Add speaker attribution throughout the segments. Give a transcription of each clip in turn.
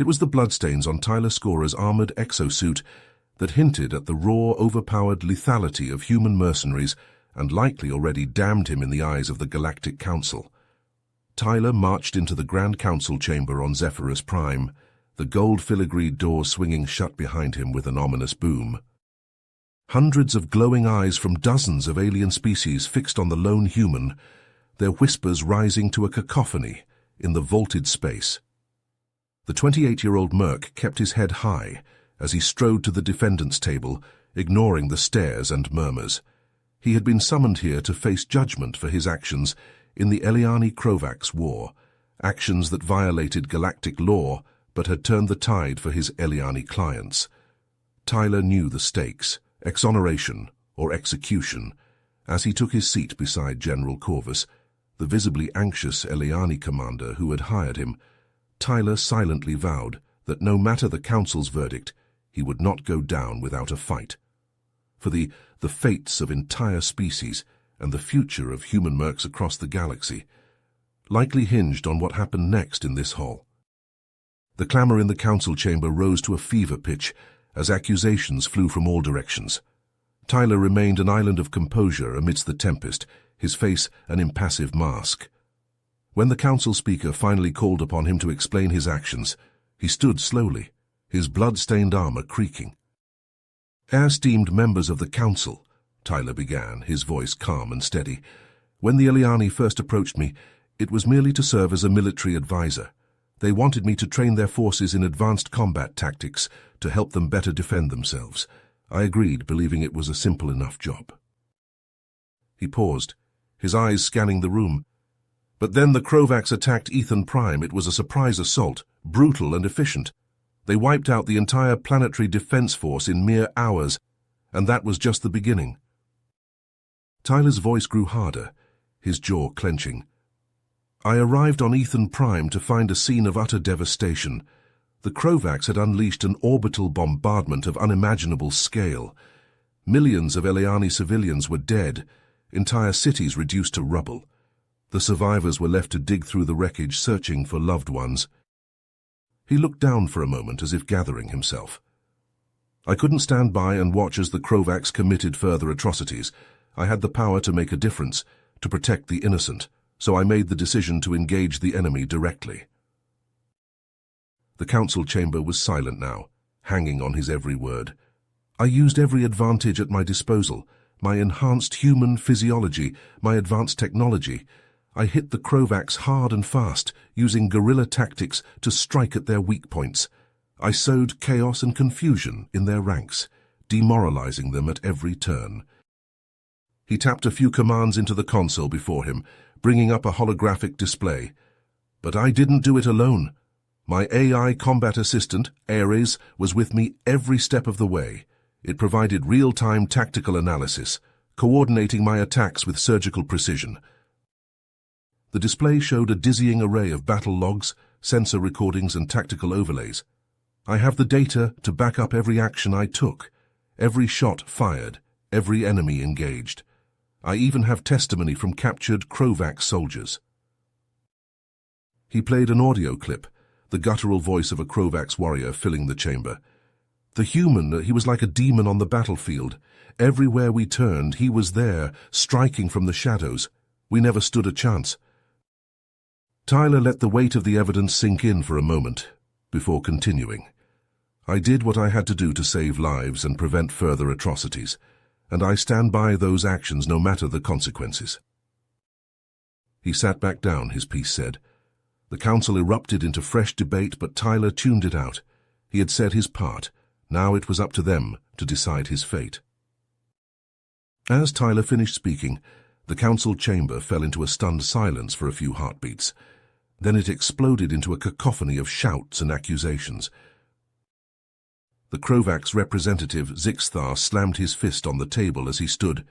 Speaker 1: It was the bloodstains on Tyler Scorer's armored exosuit that hinted at the raw, overpowered lethality of human mercenaries and likely already damned him in the eyes of the Galactic Council. Tyler marched into the Grand Council chamber on Zephyrus Prime, the gold filigreed doors swinging shut behind him with an ominous boom. Hundreds of glowing eyes from dozens of alien species fixed on the lone human, their whispers rising to a cacophony in the vaulted space. The 28-year-old merc kept his head high as he strode to the defendant's table, ignoring the stares and murmurs. He had been summoned here to face judgment for his actions in the Eliani-Krovax War, actions that violated galactic law but had turned the tide for his Eliani clients. Tyler knew the stakes, exoneration or execution, as he took his seat beside General Corvus, the visibly anxious Eliani commander who had hired him. Tyler silently vowed that no matter the Council's verdict, he would not go down without a fight. For the fates of entire species and the future of human mercs across the galaxy likely hinged on what happened next in this hall. The clamor in the council chamber rose to a fever pitch as accusations flew from all directions. Tyler remained an island of composure amidst the tempest, his face an impassive mask. When the council speaker finally called upon him to explain his actions, he stood slowly, his blood-stained armor creaking. "As esteemed members of the council," Tyler began, his voice calm and steady, "when the Eliani first approached me, it was merely to serve as a military advisor. They wanted me to train their forces in advanced combat tactics to help them better defend themselves. I agreed, believing it was a simple enough job." He paused, his eyes scanning the room. But then the Krovax attacked Ethan Prime. It was a surprise assault, brutal and efficient. They wiped out the entire planetary defense force in mere hours, and that was just the beginning. Tyler's voice grew harder, his jaw clenching. "I arrived on Ethan Prime to find a scene of utter devastation. The Krovax had unleashed an orbital bombardment of unimaginable scale. Millions of Eliani civilians were dead, entire cities reduced to rubble. The survivors were left to dig through the wreckage searching for loved ones." He looked down for a moment as if gathering himself. "I couldn't stand by and watch as the Krovax committed further atrocities. I had the power to make a difference, to protect the innocent, so I made the decision to engage the enemy directly." The council chamber was silent now, hanging on his every word. "I used every advantage at my disposal, my enhanced human physiology, my advanced technology. I hit the Krovax hard and fast, using guerrilla tactics to strike at their weak points. I sowed chaos and confusion in their ranks, demoralizing them at every turn." He tapped a few commands into the console before him, bringing up a holographic display. "But I didn't do it alone. My AI combat assistant, Ares, was with me every step of the way. It provided real-time tactical analysis, coordinating my attacks with surgical precision." The display showed a dizzying array of battle logs, sensor recordings, and tactical overlays. "I have the data to back up every action I took, every shot fired, every enemy engaged. I even have testimony from captured Krovax soldiers." He played an audio clip, the guttural voice of a Krovax warrior filling the chamber. "The human, he was like a demon on the battlefield. Everywhere we turned, he was there, striking from the shadows. We never stood a chance." Tyler let the weight of the evidence sink in for a moment, before continuing. "I did what I had to do to save lives and prevent further atrocities, and I stand by those actions no matter the consequences." He sat back down, his piece said. The council erupted into fresh debate, but Tyler tuned it out. He had said his part. Now it was up to them to decide his fate. As Tyler finished speaking, the council chamber fell into a stunned silence for a few heartbeats. Then it exploded into a cacophony of shouts and accusations. The Krovax representative, Zixthar, slammed his fist on the table as he stood.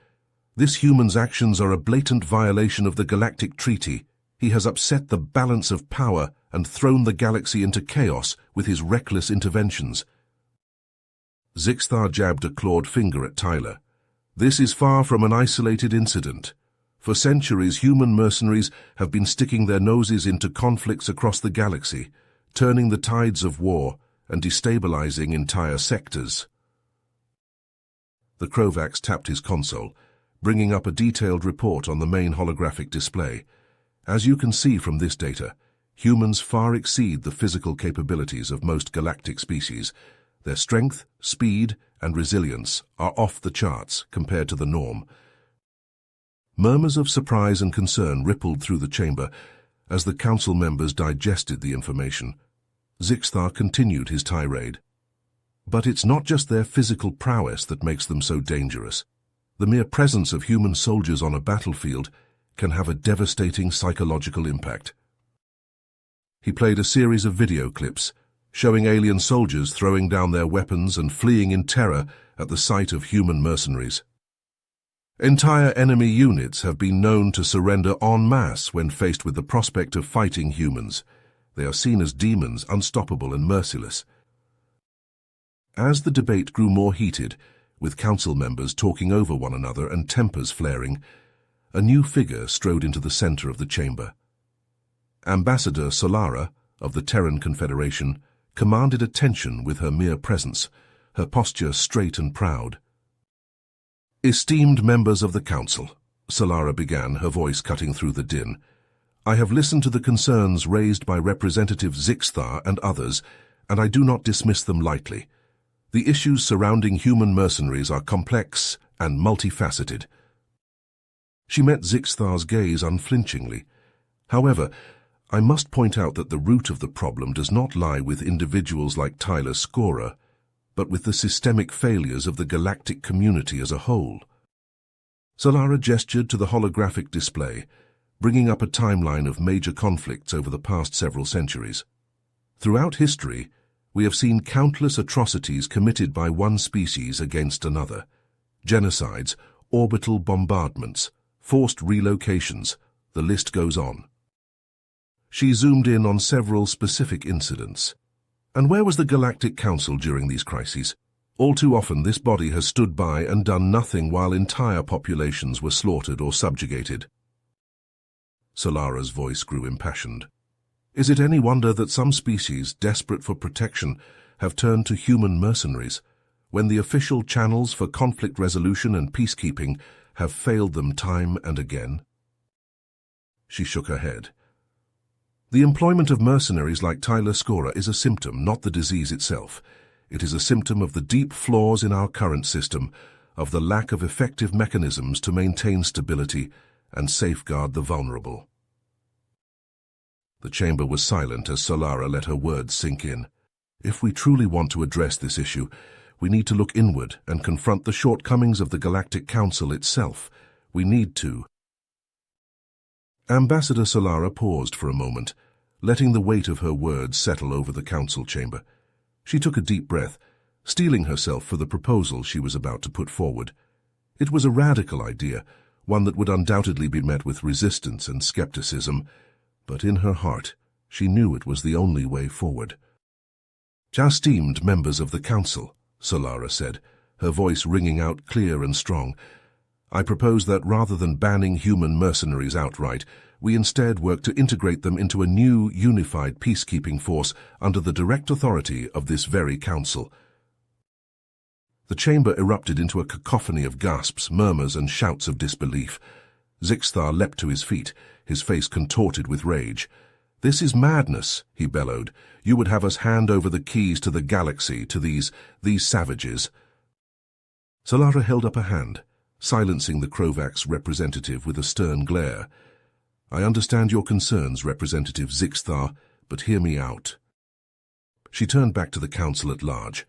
Speaker 1: "This human's actions are a blatant violation of the Galactic Treaty. He has upset the balance of power and thrown the galaxy into chaos with his reckless interventions." Zixthar jabbed a clawed finger at Tyler. "This is far from an isolated incident. For centuries, human mercenaries have been sticking their noses into conflicts across the galaxy, turning the tides of war and destabilizing entire sectors. The Krovax tapped his console, bringing up a detailed report on the main holographic display. As you can see from this data, humans far exceed the physical capabilities of most galactic species. Their strength, speed, and resilience are off the charts compared to the norm. Murmurs of surprise and concern rippled through the chamber as the council members digested the information. Zixthar continued his tirade. But it's not just their physical prowess that makes them so dangerous. The mere presence of human soldiers on a battlefield can have a devastating psychological impact. He played a series of video clips, showing alien soldiers throwing down their weapons and fleeing in terror at the sight of human mercenaries. Entire enemy units have been known to surrender en masse when faced with the prospect of fighting humans. They are seen as demons, unstoppable and merciless. As the debate grew more heated, with council members talking over one another and tempers flaring, a new figure strode into the center of the chamber. Ambassador Solara, of the Terran Confederation, commanded attention with her mere presence, her posture straight and proud. "Esteemed members of the Council," Solara began, her voice cutting through the din, "I have listened to the concerns raised by Representative Zixthar and others, and I do not dismiss them lightly. The issues surrounding human mercenaries are complex and multifaceted." She met Zixthar's gaze unflinchingly. "However, I must point out that the root of the problem does not lie with individuals like Tyler Scorer, but with the systemic failures of the galactic community as a whole." Solara gestured to the holographic display, bringing up a timeline of major conflicts over the past several centuries. Throughout history, we have seen countless atrocities committed by one species against another. Genocides, orbital bombardments, forced relocations, the list goes on. She zoomed in on several specific incidents. And where was the Galactic Council during these crises? All too often, this body has stood by and done nothing while entire populations were slaughtered or subjugated. Solara's voice grew impassioned. Is it any wonder that some species, desperate for protection, have turned to human mercenaries, when the official channels for conflict resolution and peacekeeping have failed them time and again? She shook her head. The employment of mercenaries like Tyler Scorer is a symptom, not the disease itself. It is a symptom of the deep flaws in our current system, of the lack of effective mechanisms to maintain stability and safeguard the vulnerable. The chamber was silent as Solara let her words sink in. If we truly want to address this issue, we need to look inward and confront the shortcomings of the Galactic Council itself. We need to. Ambassador Solara paused for a moment, letting the weight of her words settle over the council chamber. She took a deep breath, steeling herself for the proposal she was about to put forward. It was a radical idea, one that would undoubtedly be met with resistance and skepticism, but in her heart, she knew it was the only way forward. "Esteemed members of the council," Solara said, her voice ringing out clear and strong, "I propose that rather than banning human mercenaries outright, we instead work to integrate them into a new, unified peacekeeping force under the direct authority of this very council." The chamber erupted into a cacophony of gasps, murmurs, and shouts of disbelief. Zixthar leapt to his feet, his face contorted with rage. "This is madness," he bellowed. "You would have us hand over the keys to the galaxy to these savages." Solara held up a hand, silencing the Krovax representative with a stern glare. "I understand your concerns, Representative Zixthar, but hear me out." She turned back to the council at large.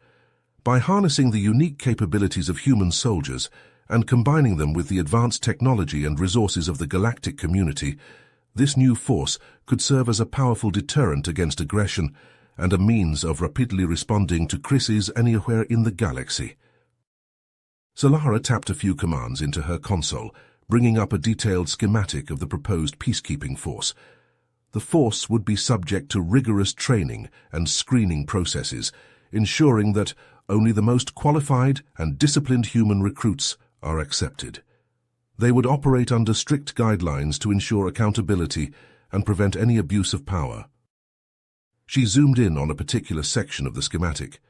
Speaker 1: By harnessing the unique capabilities of human soldiers and combining them with the advanced technology and resources of the galactic community, this new force could serve as a powerful deterrent against aggression and a means of rapidly responding to crises anywhere in the galaxy. Solara tapped a few commands into her console, bringing up a detailed schematic of the proposed peacekeeping force. The force would be subject to rigorous training and screening processes, ensuring that only the most qualified and disciplined human recruits are accepted. They would operate under strict guidelines to ensure accountability and prevent any abuse of power. She zoomed in on a particular section of the schematic.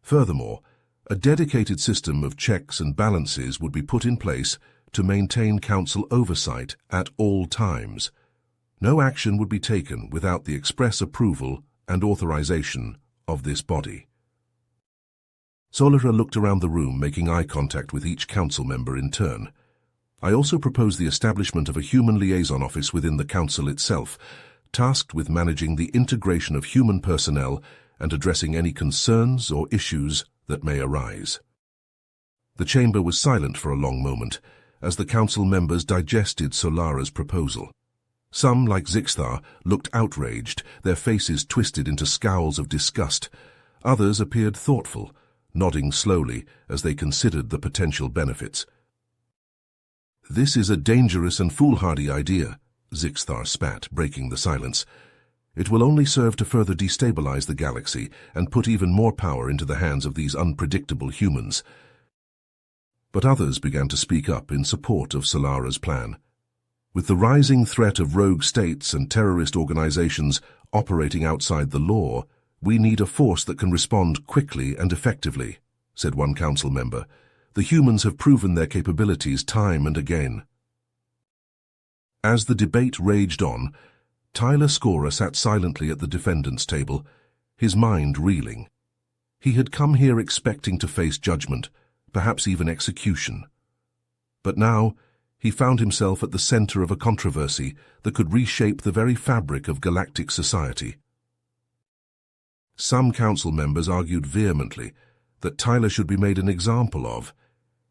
Speaker 1: Furthermore, a dedicated system of checks and balances would be put in place to maintain council oversight at all times. No action would be taken without the express approval and authorization of this body. Solara looked around the room, making eye contact with each council member in turn. I also propose the establishment of a human liaison office within the council itself, tasked with managing the integration of human personnel and addressing any concerns or issues that may arise. The chamber was silent for a long moment, as the council members digested Solara's proposal. Some, like Zixthar, looked outraged, their faces twisted into scowls of disgust. Others appeared thoughtful, nodding slowly as they considered the potential benefits. "This is a dangerous and foolhardy idea," Zixthar spat, breaking the silence. "It will only serve to further destabilize the galaxy and put even more power into the hands of these unpredictable humans." But others began to speak up in support of Solara's plan. "With the rising threat of rogue states and terrorist organizations operating outside the law, we need a force that can respond quickly and effectively," said one council member. "The humans have proven their capabilities time and again." As the debate raged on, Tyler Scorer sat silently at the defendants' table, his mind reeling. He had come here expecting to face judgment, perhaps even execution. But now, he found himself at the center of a controversy that could reshape the very fabric of galactic society. Some council members argued vehemently that Tyler should be made an example of,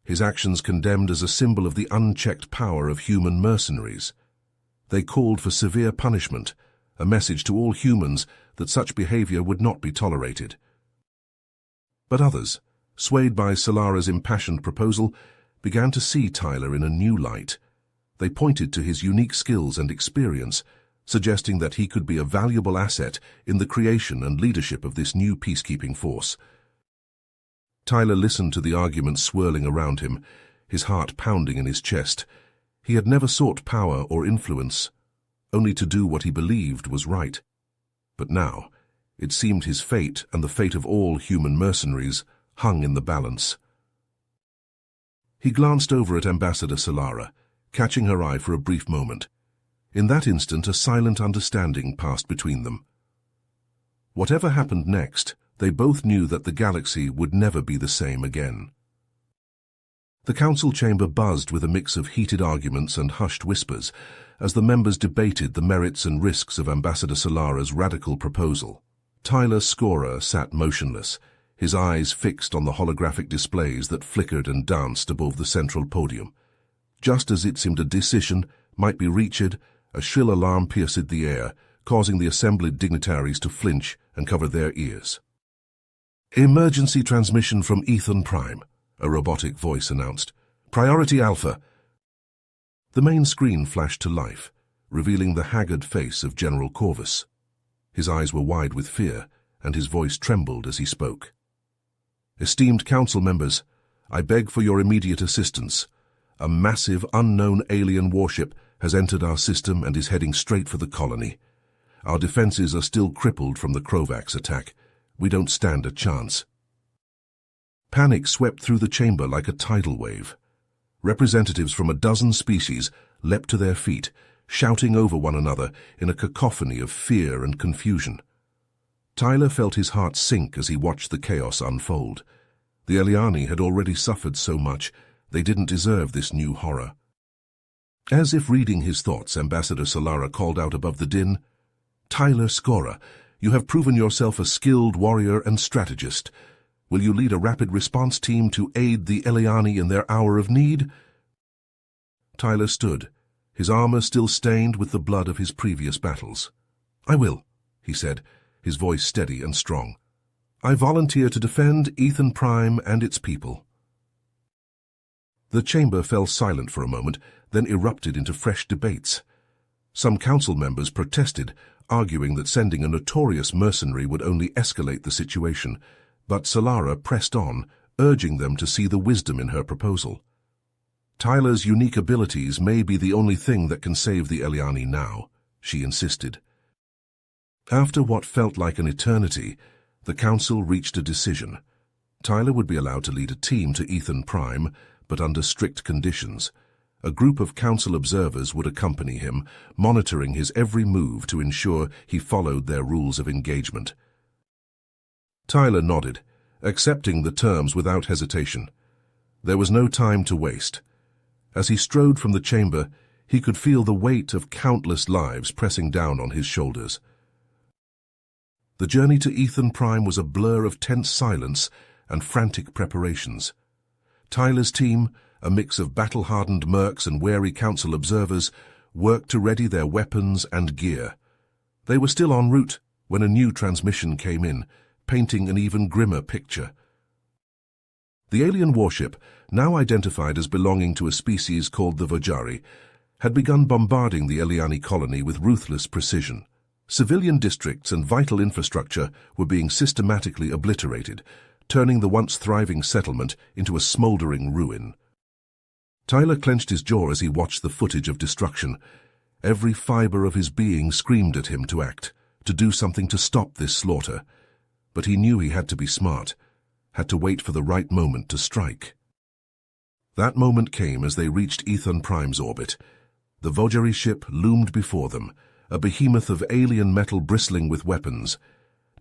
Speaker 1: his actions condemned as a symbol of the unchecked power of human mercenaries. They called for severe punishment, a message to all humans that such behavior would not be tolerated. But others, swayed by Solara's impassioned proposal, began to see Tyler in a new light. They pointed to his unique skills and experience, suggesting that he could be a valuable asset in the creation and leadership of this new peacekeeping force. Tyler listened to the arguments swirling around him, his heart pounding in his chest. He had never sought power or influence, only to do what he believed was right. But now, it seemed his fate and the fate of all human mercenaries hung in the balance. He glanced over at Ambassador Solara, catching her eye for a brief moment. In that instant, a silent understanding passed between them. Whatever happened next, they both knew that the galaxy would never be the same again. The council chamber buzzed with a mix of heated arguments and hushed whispers as the members debated the merits and risks of Ambassador Solara's radical proposal. Tyler Scorer sat motionless, his eyes fixed on the holographic displays that flickered and danced above the central podium. Just as it seemed a decision might be reached, a shrill alarm pierced the air, causing the assembled dignitaries to flinch and cover their ears. "Emergency transmission from Ethan Prime," a robotic voice announced. "Priority Alpha." The main screen flashed to life, revealing the haggard face of General Corvus. His eyes were wide with fear, and his voice trembled as he spoke. "Esteemed council members, I beg for your immediate assistance. A massive, unknown alien warship has entered our system and is heading straight for the colony. Our defenses are still crippled from the Krovax attack. We don't stand a chance." Panic swept through the chamber like a tidal wave. Representatives from a dozen species leapt to their feet, shouting over one another in a cacophony of fear and confusion. Tyler felt his heart sink as he watched the chaos unfold. The Eliani had already suffered so much, they didn't deserve this new horror. As if reading his thoughts, Ambassador Solara called out above the din, "Tyler Scorer, you have proven yourself a skilled warrior and strategist. Will you lead a rapid response team to aid the Eliani in their hour of need?" Tyler stood, his armor still stained with the blood of his previous battles. "I will," he said, his voice steady and strong. "I volunteer to defend Ethan Prime and its people." The chamber fell silent for a moment, then erupted into fresh debates. Some council members protested, arguing that sending a notorious mercenary would only escalate the situation, but Solara pressed on, urging them to see the wisdom in her proposal. "Tyler's unique abilities may be the only thing that can save the Eliani now," she insisted. After what felt like an eternity, the Council reached a decision. Tyler would be allowed to lead a team to Ethan Prime, but under strict conditions. A group of Council observers would accompany him, monitoring his every move to ensure he followed their rules of engagement. Tyler nodded, accepting the terms without hesitation. There was no time to waste. As he strode from the chamber, he could feel the weight of countless lives pressing down on his shoulders. The journey to Ethan Prime was a blur of tense silence and frantic preparations. Tyler's team, a mix of battle-hardened mercs and wary Council observers, worked to ready their weapons and gear. They were still en route when a new transmission came in, painting an even grimmer picture. The alien warship, now identified as belonging to a species called the Vojari, had begun bombarding the Eliani colony with ruthless precision. Civilian districts and vital infrastructure were being systematically obliterated, turning the once thriving settlement into a smoldering ruin. Tyler clenched his jaw as he watched the footage of destruction. Every fiber of his being screamed at him to act, to do something to stop this slaughter. But he knew he had to be smart, had to wait for the right moment to strike. That moment came as they reached Ethan Prime's orbit. The Vojari ship loomed before them, a behemoth of alien metal bristling with weapons.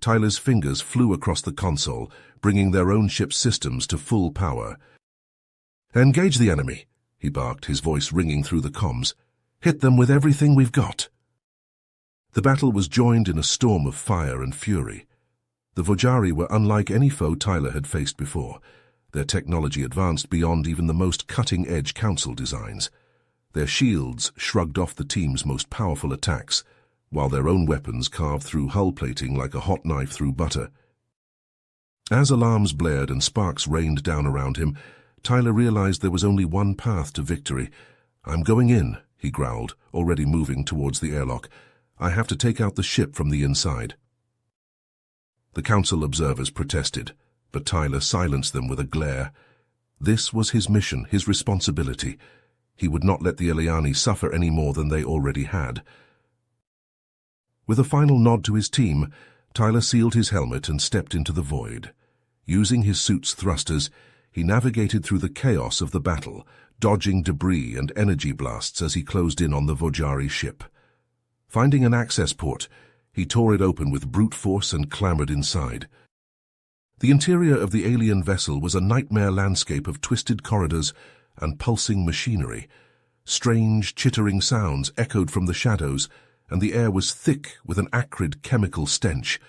Speaker 1: Tyler's fingers flew across the console, bringing their own ship's systems to full power. "Engage the enemy," he barked, his voice ringing through the comms. "Hit them with everything we've got." The battle was joined in a storm of fire and fury. The Vojari were unlike any foe Tyler had faced before. Their technology advanced beyond even the most cutting-edge Council designs. Their shields shrugged off the team's most powerful attacks, while their own weapons carved through hull plating like a hot knife through butter. As alarms blared and sparks rained down around him, Tyler realized there was only one path to victory. "I'm going in," he growled, already moving towards the airlock. "I have to take out the ship from the inside." The Council observers protested, but Tyler silenced them with a glare. This was his mission, his responsibility. He would not let the Eliani suffer any more than they already had. With a final nod to his team, Tyler sealed his helmet and stepped into the void. Using his suit's thrusters, he navigated through the chaos of the battle, dodging debris and energy blasts as he closed in on the Vojari ship. Finding an access port, he tore it open with brute force and clambered inside. The interior of the alien vessel was a nightmare landscape of twisted corridors and pulsing machinery. Strange, chittering sounds echoed from the shadows, and the air was thick with an acrid chemical stench.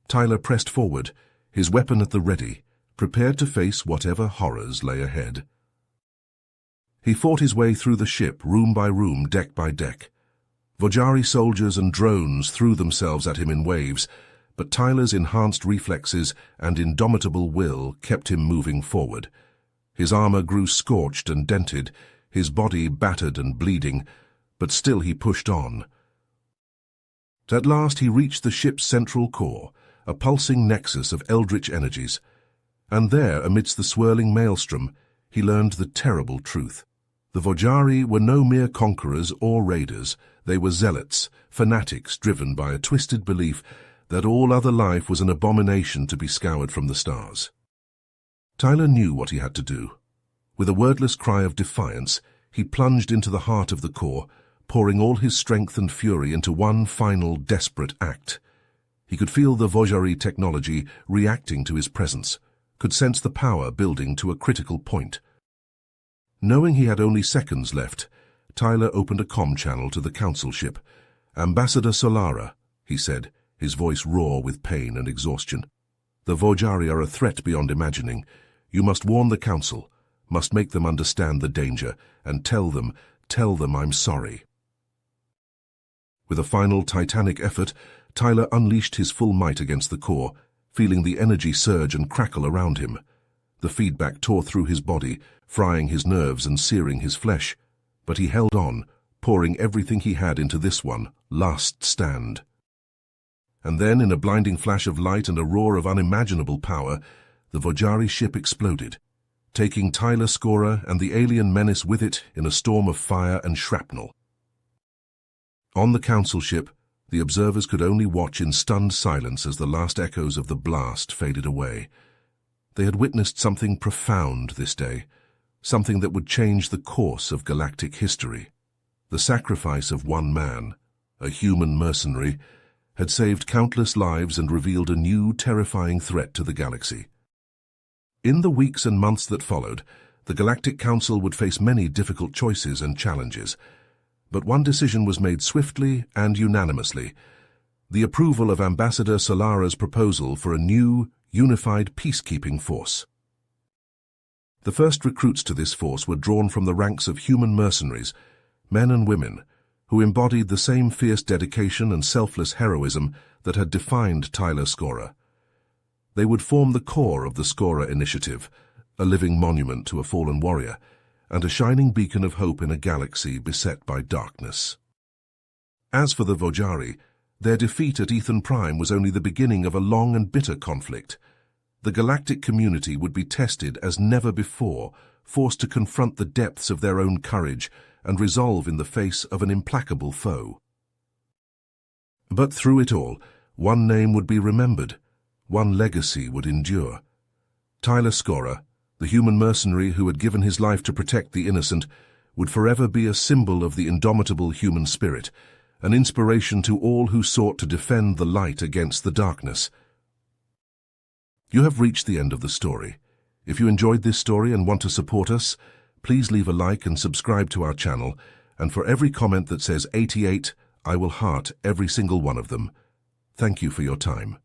Speaker 1: Tyler pressed forward, his weapon at the ready, prepared to face whatever horrors lay ahead. He fought his way through the ship, room by room, deck by deck. Vojari soldiers and drones threw themselves at him in waves, but Tyler's enhanced reflexes and indomitable will kept him moving forward. His armor grew scorched and dented, his body battered and bleeding, but still he pushed on. At last he reached the ship's central core, a pulsing nexus of eldritch energies. And there, amidst the swirling maelstrom, he learned the terrible truth. The Vojari were no mere conquerors or raiders. They were zealots, fanatics driven by a twisted belief that all other life was an abomination to be scoured from the stars. Tyler knew what he had to do. With a wordless cry of defiance, he plunged into the heart of the core, pouring all his strength and fury into one final desperate act. He could feel the Vojari technology reacting to his presence, could sense the power building to a critical point. Knowing he had only seconds left, Tyler opened a comm channel to the Council ship. "Ambassador Solara," he said, his voice raw with pain and exhaustion. "The Vojari are a threat beyond imagining. You must warn the Council, must make them understand the danger, and tell them I'm sorry." With a final titanic effort, Tyler unleashed his full might against the core, feeling the energy surge and crackle around him. The feedback tore through his body, frying his nerves and searing his flesh, but he held on, pouring everything he had into this one, last stand. And then, in a blinding flash of light and a roar of unimaginable power, the Vojari ship exploded, taking Tyler Scorer and the alien menace with it in a storm of fire and shrapnel. On the Council ship, The observers could only watch in stunned silence as the last echoes of the blast faded away. They had witnessed something profound this day, something that would change the course of galactic history. The sacrifice of one man, a human mercenary, had saved countless lives and revealed a new, terrifying threat to the galaxy. In the weeks and months that followed, the Galactic Council would face many difficult choices and challenges. But one decision was made swiftly and unanimously: the approval of Ambassador Solara's proposal for a new, unified peacekeeping force. The first recruits to this force were drawn from the ranks of human mercenaries, men and women, who embodied the same fierce dedication and selfless heroism that had defined Tyler Scorer. They would form the core of the Scorer Initiative, a living monument to a fallen warrior, and a shining beacon of hope in a galaxy beset by darkness. As for the Vojari, their defeat at Ethan Prime was only the beginning of a long and bitter conflict. The galactic community would be tested as never before, forced to confront the depths of their own courage and resolve in the face of an implacable foe. But through it all, one name would be remembered, one legacy would endure. Tyler Scorer, the human mercenary who had given his life to protect the innocent, would forever be a symbol of the indomitable human spirit, an inspiration to all who sought to defend the light against the darkness. You have reached the end of the story. If you enjoyed this story and want to support us, please leave a like and subscribe to our channel, and for every comment that says 88, I will heart every single one of them. Thank you for your time.